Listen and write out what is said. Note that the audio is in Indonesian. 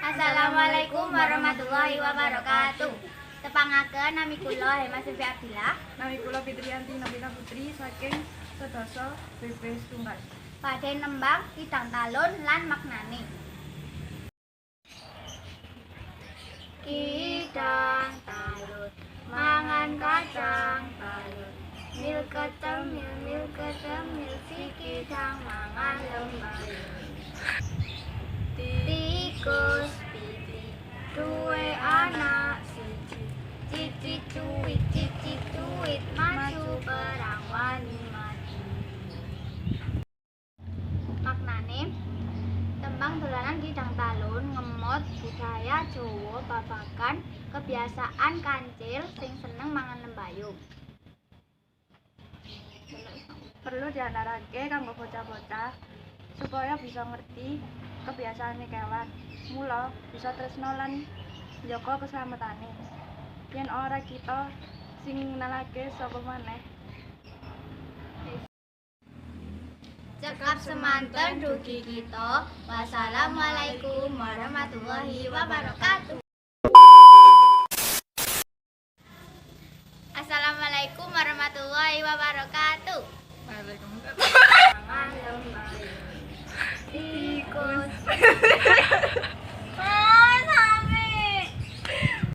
Assalamualaikum warahmatullahi wabarakatuh. Tepangaken nami kula Hema Sylvi Abdillah. Nami kula Fitriyanti Nobita Putri saking sedasa BP Setunggal. Badhe nembang Kidang Talun lan maknane. Kidang talun mangan kacang talun, mil ketemil si kidang mangan lembayung. Tikus pipi duwe anak siji, cici cuit maju perang wani maju. Maknane tembang dolanan Kidang Talun ngemot budaya Jawa babagan kebiasaan kancil sing seneng mangan lembayung. Perlu diantarake kanggo bocah-bocah supaya bisa ngerti kebiasaane kewan. Mula bisa tresno lan njaga keslametane. Yen ora kita sing ngenalake sapa maneh. Cekap semanten dugi kita. Wassalamualaikum warahmatullahi wabarakatuh. Assalamualaikum warahmatullahi wabarakatuh.